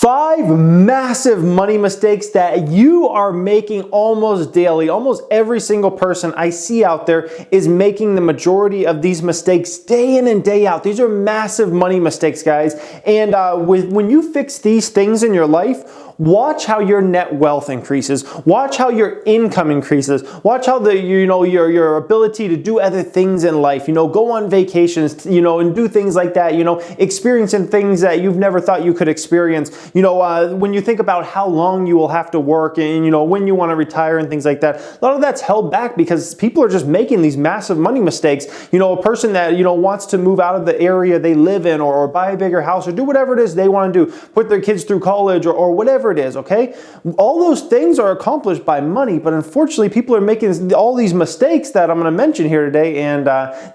5 massive money mistakes that you are making almost daily. Almost every single person I see out there is making the majority of these mistakes day in and day out. These are massive money mistakes, guys. And when you fix these things in your life, watch how your net wealth increases. Watch how your income increases. Watch how your ability to do other things in life, go on vacations, and do things like that, experiencing things that you've never thought you could experience. When you think about how long you will have to work and, when you want to retire and things like that, a lot of that's held back because people are just making these massive money mistakes. A person that, wants to move out of the area they live in or buy a bigger house or do whatever it is they want to do, put their kids through college or whatever it is, okay? All those things are accomplished by money, but unfortunately people are making all these mistakes that I'm going to mention here today, and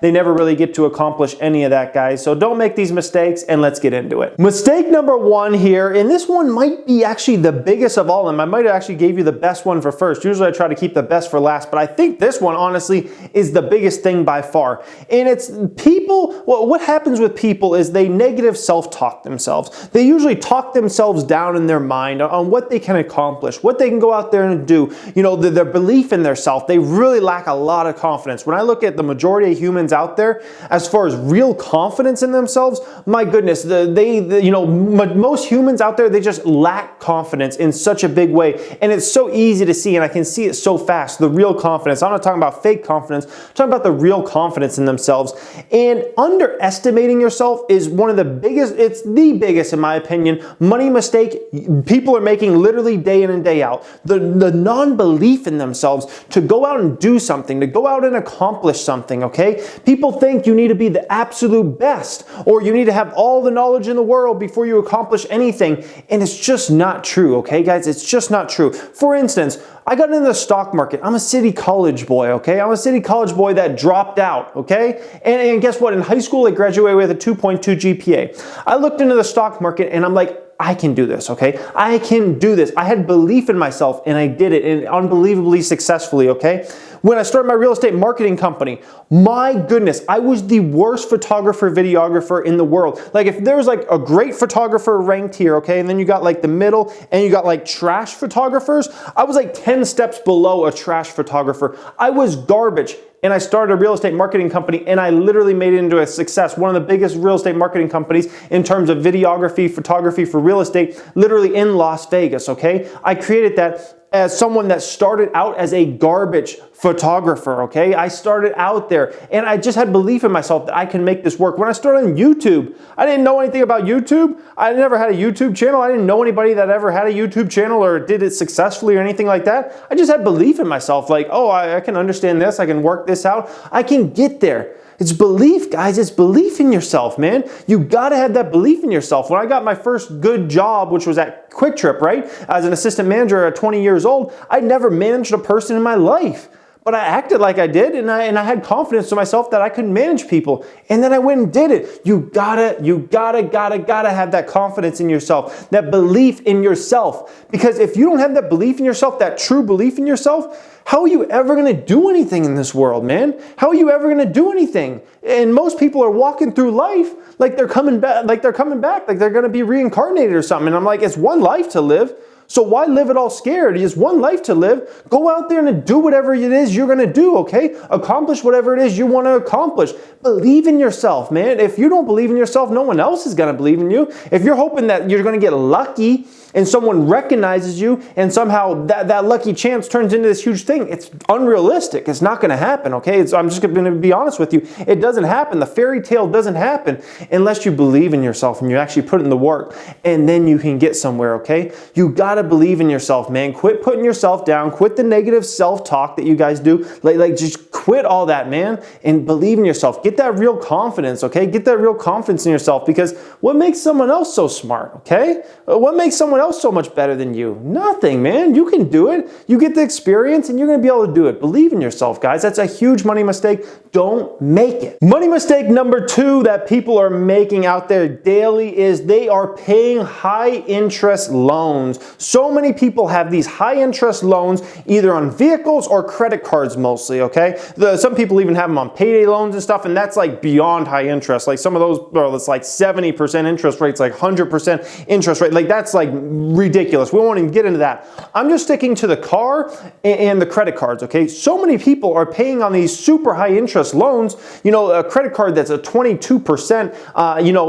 they never really get to accomplish any of that, guys. So don't make these mistakes, and let's get into it. Mistake number 1 here, and this one might be actually the biggest of all of them. I might have actually gave you the best one for first. Usually I try to keep the best for last, but I think this one honestly is the biggest thing by far. And it's people, what happens with people is they negative self-talk themselves. They usually talk themselves down in their mind on what they can accomplish, what they can go out there and do, their belief in their self. They really lack a lot of confidence. When I look at the majority of humans out there, as far as real confidence in themselves, my goodness, most humans out there, they just lack confidence in such a big way. And it's so easy to see, and I can see it so fast, the real confidence. I'm not talking about fake confidence, I'm talking about the real confidence in themselves. And underestimating yourself is one of the biggest, it's the biggest in my opinion, money mistake people are making literally day in and day out. The non-belief in themselves to go out and do something, to go out and accomplish something, okay? People think you need to be the absolute best, or you need to have all the knowledge in the world before you accomplish anything, and it's just not true, okay, guys? It's just not true. For instance, I got into the stock market. I'm a city college boy, okay? I'm a city college boy that dropped out, okay? And guess what? In high school, I graduated with a 2.2 GPA. I looked into the stock market and I'm like, I can do this, okay? I can do this. I had belief in myself and I did it, and unbelievably successfully, okay? When I started my real estate marketing company, my goodness, I was the worst photographer, videographer in the world. Like if there was like a great photographer ranked here, okay, and then you got like the middle and you got like trash photographers, I was like 10 steps below a trash photographer. I was garbage. And I started a real estate marketing company and I literally made it into a success. One of the biggest real estate marketing companies in terms of videography, photography for real estate, literally in Las Vegas, okay? I created that as someone that started out as a garbage photographer, okay? I started out there and I just had belief in myself that I can make this work. When I started on YouTube, I didn't know anything about YouTube. I never had a YouTube channel. I didn't know anybody that ever had a YouTube channel or did it successfully or anything like that. I just had belief in myself, like, oh, I can understand this. I can work this out. I can get there. It's belief, guys. It's belief in yourself, man. You gotta have that belief in yourself. When I got my first good job, which was at Quick Trip, right? As an assistant manager at 20 years old, I'd never managed a person in my life. But I acted like I did, and I had confidence to myself that I could manage people. And then I went and did it. You gotta have that confidence in yourself, that belief in yourself. Because if you don't have that belief in yourself, that true belief in yourself, how are you ever gonna do anything in this world, man? How are you ever gonna do anything? And most people are walking through life like they're coming back, like they're gonna be reincarnated or something. And I'm like, it's one life to live. So why live it all scared? It's one life to live. Go out there and do whatever it is you're going to do, okay? Accomplish whatever it is you want to accomplish. Believe in yourself, man. If you don't believe in yourself, no one else is going to believe in you. If you're hoping that you're going to get lucky and someone recognizes you and somehow that lucky chance turns into this huge thing, it's unrealistic. It's not going to happen, okay? I'm just going to be honest with you. It doesn't happen. The fairy tale doesn't happen unless you believe in yourself and you actually put in the work, and then you can get somewhere, okay? You got to believe in yourself, man. Quit putting yourself down. Quit the negative self-talk that you guys do. Like just quit all that, man, and believe in yourself. Get that real confidence, okay? Get that real confidence in yourself, because what makes someone else so smart, okay? What makes someone else else so much better than you? Nothing, man. You can do it. You get the experience and you're going to be able to do it. Believe in yourself, guys. That's a huge money mistake. Don't make it. Money mistake number 2 that people are making out there daily is they are paying high interest loans. So many people have these high interest loans either on vehicles or credit cards mostly, okay? Some people even have them on payday loans and stuff, and that's like beyond high interest. Like some of those, well, it's like 70% interest rates, like 100% interest rate. Like that's like ridiculous. We won't even get into that. I'm just sticking to the car and the credit cards, okay? So many people are paying on these super high interest loans. You know, a credit card that's a 22%,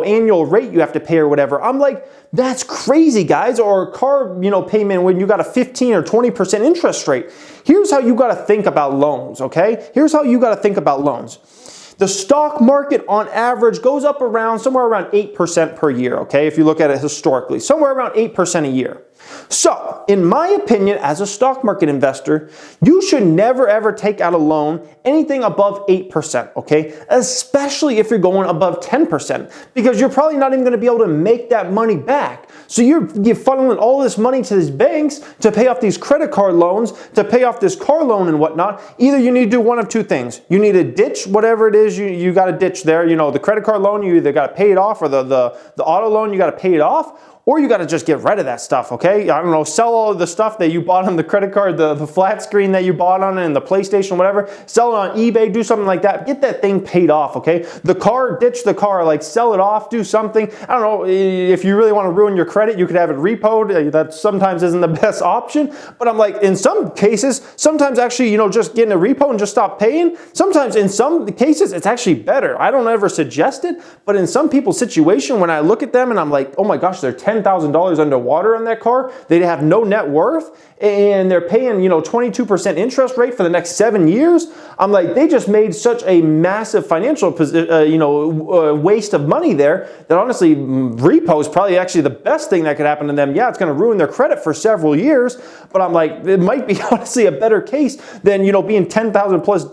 annual rate you have to pay or whatever. I'm like, that's crazy, guys. Or a car, payment when you got a 15 or 20% interest rate. Here's how you got to think about loans, okay? Here's how you got to think about loans. The stock market on average goes up somewhere around 8% per year, okay? If you look at it historically, somewhere around 8% a year. So, in my opinion, as a stock market investor, you should never ever take out a loan anything above 8%, okay? Especially if you're going above 10%, because you're probably not even going to be able to make that money back. So you're funneling all this money to these banks to pay off these credit card loans, to pay off this car loan and whatnot. Either you need to do one of two things. You need to ditch whatever it is you got to ditch there. The credit card loan, you either got to pay it off, or the auto loan, you got to pay it off. Or you got to just get rid of that stuff, okay? I don't know, sell all of the stuff that you bought on the credit card, the flat screen that you bought on it, and the PlayStation, whatever. Sell it on eBay, do something like that. Get that thing paid off, okay? The car, ditch the car, like sell it off, do something. I don't know, if you really want to ruin your credit, you could have it repoed. That sometimes isn't the best option. But I'm like, in some cases, sometimes actually, just getting a repo and just stop paying. Sometimes in some cases, it's actually better. I don't ever suggest it, but in some people's situation, when I look at them and I'm like, oh my gosh, they're $10,000 underwater on that car. They have no net worth and they're paying, 22% interest rate for the next 7 years. I'm like, they just made such a massive financial, waste of money there that honestly, repo is probably actually the best thing that could happen to them. Yeah, it's going to ruin their credit for several years, but I'm like, it might be honestly a better case than, being $10,000 plus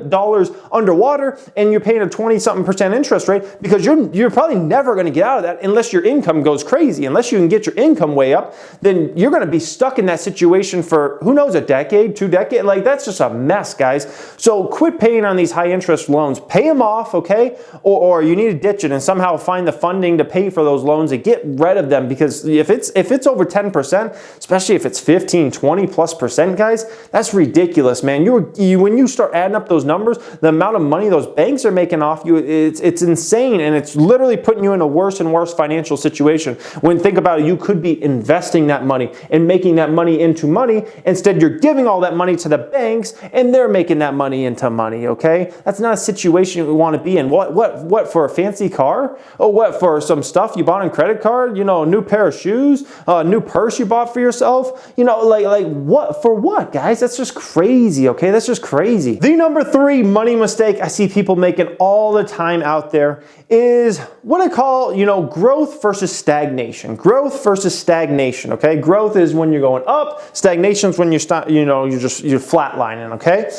dollars underwater and you're paying a 20-something% interest rate, because you're probably never going to get out of that unless your income goes crazy. Unless you can get your income way up, then you're going to be stuck in that situation for, who knows, a decade, 2 decades. Like, that's just a mess, guys. So quit paying on these high interest loans. Pay them off, okay? Or you need to ditch it and somehow find the funding to pay for those loans and get rid of them, because if it's over 10%, especially if it's 15, 20+%, guys, that's ridiculous, man. When you start adding up those numbers, the amount of money those banks are making off you, it's insane, and it's literally putting you in a worse and worse financial situation. When think about it, you could be investing that money and making that money into money. Instead, you're giving all that money to the banks and they're making that money into money, okay? That's not a situation we want to be in. What for a fancy car? Oh, what for some stuff you bought on credit card? A new pair of shoes? A new purse you bought for yourself? Like what? For what, guys? That's just crazy, okay? That's just crazy. The number 3 money mistake I see people making all the time out there is what I call, growth versus stagnation. Growth versus stagnation, okay? Growth is when you're going up. Stagnation is when you're flatlining, okay?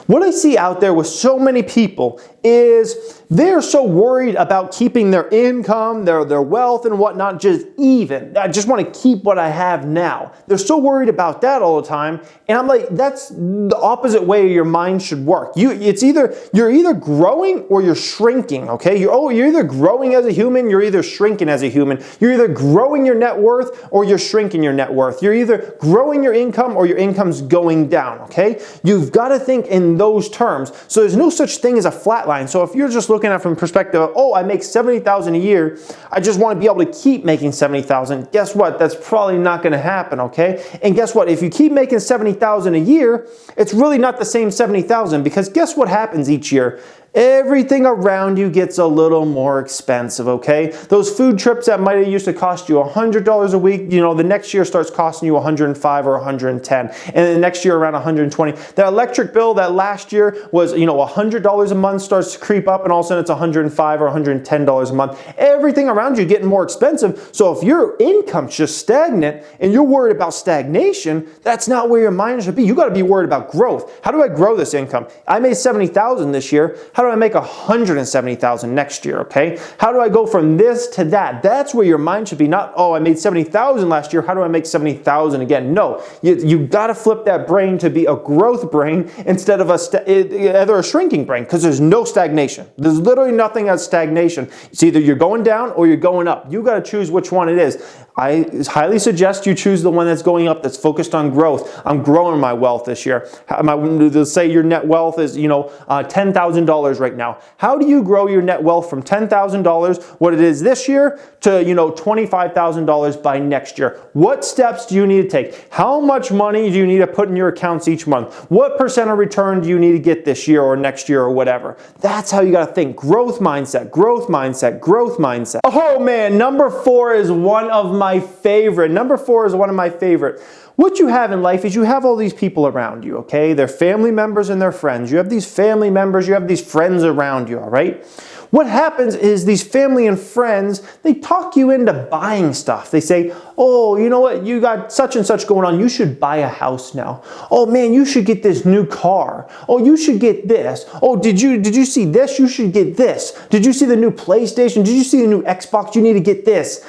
What I see out there with so many people is they're so worried about keeping their income, their wealth and whatnot just even. I just want to keep what I have now. They're so worried about that all the time. And I'm like, that's the opposite way your mind should work. You're either growing or you're shrinking, okay? You're either growing as a human, you're either shrinking as a human. You're either growing your net worth or you're shrinking your net worth. You're either growing your income or your income's going down, okay? You've got to think in those terms. So there's no such thing as a flat line. So if you're just looking at it from the perspective of, oh, I make $70,000 a year, I just want to be able to keep making $70,000. Guess what? That's probably not going to happen, okay? And guess what? If you keep making $70,000 a year, it's really not the same $70,000, because guess what happens each year? Everything around you gets a little more expensive, okay? Those food trips that might have used to cost you $100 a week, the next year starts costing you $105 or $110, and then the next year around $120. That electric bill that last year was, $100 a month starts to creep up, and all of a sudden it's $105 or $110 a month. Everything around you getting more expensive. So if your income's just stagnant and you're worried about stagnation, that's not where your mind should be. You got to be worried about growth. How do I grow this income? I made $70,000 this year. How do I make 170,000 next year, okay? How do I go from this to that? That's where your mind should be, not, oh, I made 70,000 last year, how do I make 70,000 again? No, you gotta flip that brain to be a growth brain instead of either a shrinking brain, because there's no stagnation. There's literally nothing as stagnation. It's either you're going down or you're going up. You gotta choose which one it is. I highly suggest you choose the one that's going up, that's focused on growth. I'm growing my wealth this year. Let's say your net wealth is, $10,000 right now. How do you grow your net wealth from $10,000, what it is this year, to, $25,000 by next year? What steps do you need to take? How much money do you need to put in your accounts each month? What percent of return do you need to get this year or next year or whatever? That's how you got to think. Growth mindset, growth mindset, growth mindset. Oh man, number 4 is one of my favorite. Number 4 is one of my favorite. What you have in life is you have all these people around you, okay? They're family members and they're friends. You have these family members, you have these friends around you, all right? What happens is these family and friends, they talk you into buying stuff. They say, oh, you know what, you got such and such going on, you should buy a house now. Oh man, you should get this new car. Oh, you should get this. Oh, did you see this? You should get this. Did you see the new PlayStation? Did you see the new Xbox? You need to get this.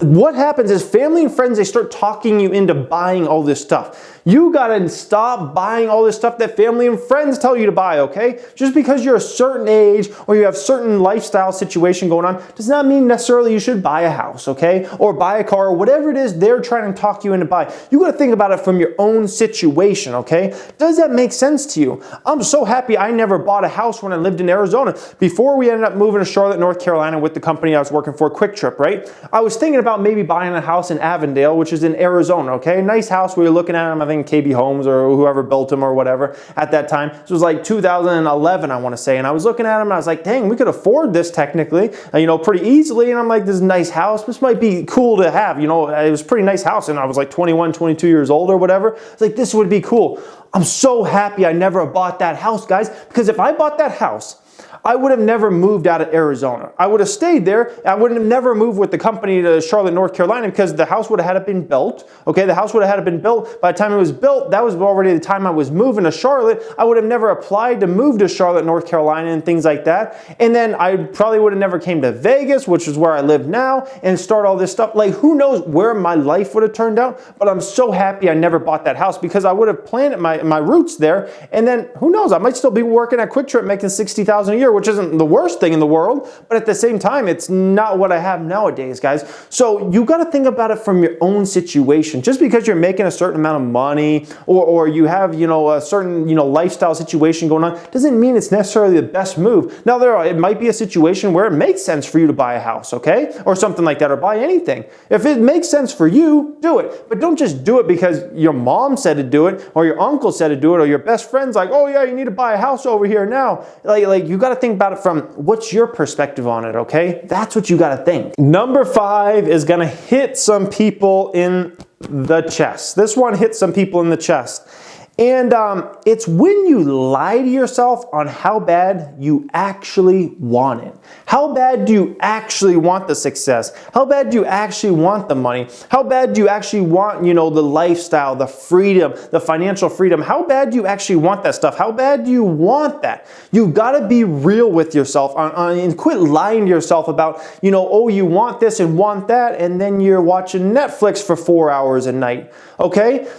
What happens is family and friends, they start talking you into buying all this stuff. You gotta stop buying all this stuff that family and friends tell you to buy, okay? Just because you're a certain age or you have certain lifestyle situation going on does not mean necessarily you should buy a house, okay? Or buy a car, or whatever it is they're trying to talk you into buy. You gotta think about it from your own situation, okay? Does that make sense to you? I'm so happy I never bought a house when I lived in Arizona. Before we ended up moving to Charlotte, North Carolina with the company I was working for, Quick Trip, right? I was thinking about maybe buying a house in Avondale, which is in Arizona, okay? Nice house. We were looking at them, I think KB Homes or whoever built them or whatever at that time. This was like 2011, I want to say. And I was looking at them and I was like, dang, we could afford this technically, pretty easily. And I'm like, this is a nice house. This might be cool to have. It was a pretty nice house. And I was like 21, 22 years old or whatever. It's like, this would be cool. I'm so happy I never bought that house, guys, because if I bought that house, I would have never moved out of Arizona. I would have stayed there. I would have never moved with the company to Charlotte, North Carolina, because the house would have had to been built. Okay, the house would have had to been built. By the time it was built, that was already the time I was moving to Charlotte. I would have never applied to move to Charlotte, North Carolina and things like that. And then I probably would have never came to Vegas, which is where I live now, and start all this stuff. Like, who knows where my life would have turned out? But I'm so happy I never bought that house, because I would have planted my roots there. And then who knows? I might still be working at Quick Trip making $60,000 a year, which isn't the worst thing in the world, but at the same time, it's not what I have nowadays, guys. So you got to think about it from your own situation. Just because you're making a certain amount of money or you have, a certain, lifestyle situation going on, doesn't mean it's necessarily the best move. Now, it might be a situation where it makes sense for you to buy a house, okay? Or something like that, or buy anything. If it makes sense for you, do it. But don't just do it because your mom said to do it, or your uncle said to do it, or your best friend's like, oh yeah, you need to buy a house over here now. Like you got to think about it from what's your perspective on it, okay? That's what you got to think. Number 5 is going to hit some people in the chest. This one hits some people in the chest. And it's when you lie to yourself on how bad you actually want it. How bad do you actually want the success? How bad do you actually want the money? How bad do you actually want, the lifestyle, the freedom, the financial freedom? How bad do you actually want that stuff? How bad do you want that? You've got to be real with yourself and quit lying to yourself about, oh, you want this and want that, and then you're watching Netflix for 4 hours a night, okay?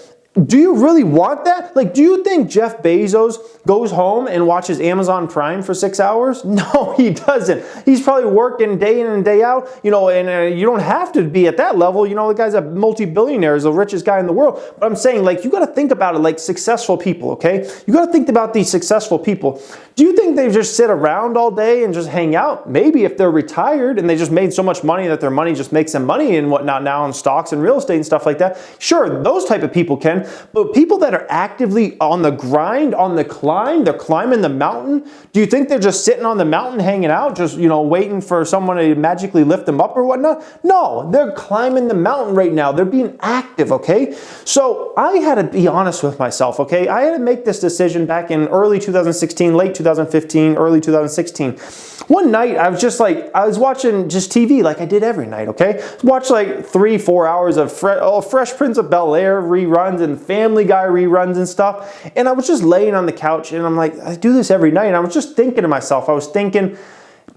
Do you really want that? Like, do you think Jeff Bezos goes home and watches Amazon Prime for 6 hours? No, he doesn't. He's probably working day in and day out, and you don't have to be at that level. The guy's a multi-billionaire, is the richest guy in the world. But I'm saying, you got to think about it like successful people, okay? You got to think about these successful people. Do you think they just sit around all day and just hang out? Maybe if they're retired and they just made so much money that their money just makes them money and whatnot now in stocks and real estate and stuff like that. Sure, those type of people can. But people that are actively on the grind, on the climb, they're climbing the mountain. Do you think they're just sitting on the mountain hanging out, just, waiting for someone to magically lift them up or whatnot? No, they're climbing the mountain right now. They're being active, okay? So I had to be honest with myself, okay? I had to make this decision back in early 2016, late 2015, early 2016. one night I was just like, I was watching just TV like I did every night, okay? Watch like 3-4 hours of Fresh Prince of Bel-Air reruns and Family Guy reruns and stuff. And I was just laying on the couch and I'm like, I do this every night. And I was just thinking to myself, I was thinking,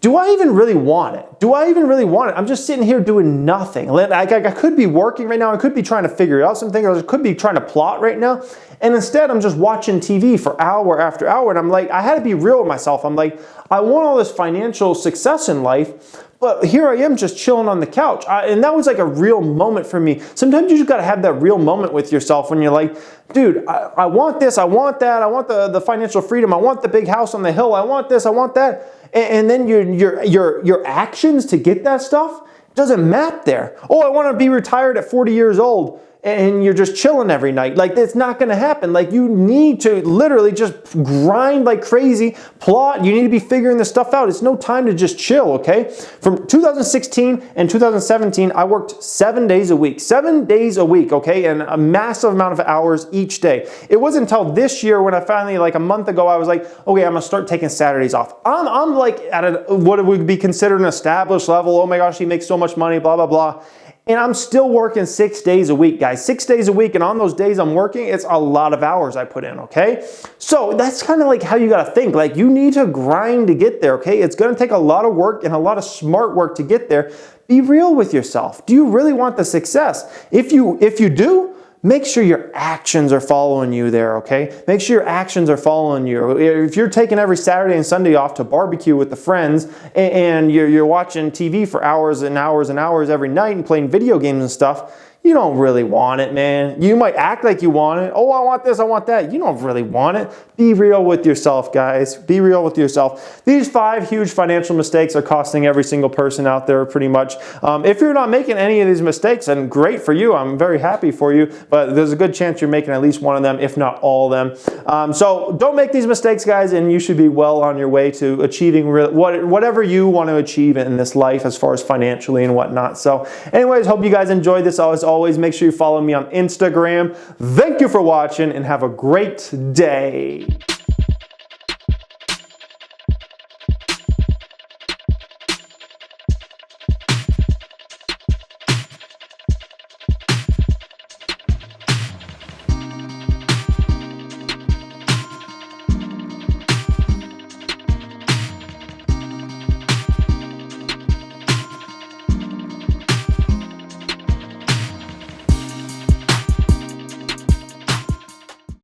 do I even really want it? Do I even really want it? I'm just sitting here doing nothing. I could be working right now. I could be trying to figure out some things. I could be trying to plot right now. And instead, I'm just watching TV for hour after hour. And I'm like, I had to be real with myself. I'm like, I want all this financial success in life, but here I am just chilling on the couch. And that was like a real moment for me. Sometimes you just got to have that real moment with yourself when you're like, dude, I want this, I want that, I want the financial freedom, I want the big house on the hill, I want this, I want that. And then your actions to get that stuff doesn't map there. Oh, I want to be retired at 40 years old. And you're just chilling every night. Like, it's not going to happen. Like, you need to literally just grind like crazy, plot. You need to be figuring this stuff out. It's no time to just chill, okay? From 2016 and 2017, I worked 7 days a week. 7 days a week, okay? And a massive amount of hours each day. It wasn't until this year when I finally, like a month ago, I was like, okay, I'm going to start taking Saturdays off. I'm like at what would be considered an established level. Oh my gosh, he makes so much money, blah, blah, blah. And I'm still working 6 days a week, guys. 6 days a week, and on those days I'm working, it's a lot of hours I put in, okay? So that's kind of like how you gotta think. Like, you need to grind to get there, okay? It's gonna take a lot of work and a lot of smart work to get there. Be real with yourself. Do you really want the success? If you do, make sure your actions are following you there, okay? Make sure your actions are following you. If you're taking every Saturday and Sunday off to barbecue with the friends and you're watching TV for hours and hours and hours every night and playing video games and stuff, you don't really want it, man. You might act like you want it. Oh, I want this, I want that. You don't really want it. Be real with yourself, guys. Be real with yourself. These 5 huge financial mistakes are costing every single person out there pretty much. If you're not making any of these mistakes, then great for you. I'm very happy for you, but there's a good chance you're making at least one of them, if not all of them. So don't make these mistakes, guys, and you should be well on your way to achieving whatever you want to achieve in this life as far as financially and whatnot. So anyways, hope you guys enjoyed this. As always, make sure you follow me on Instagram. Thank you for watching and have a great day.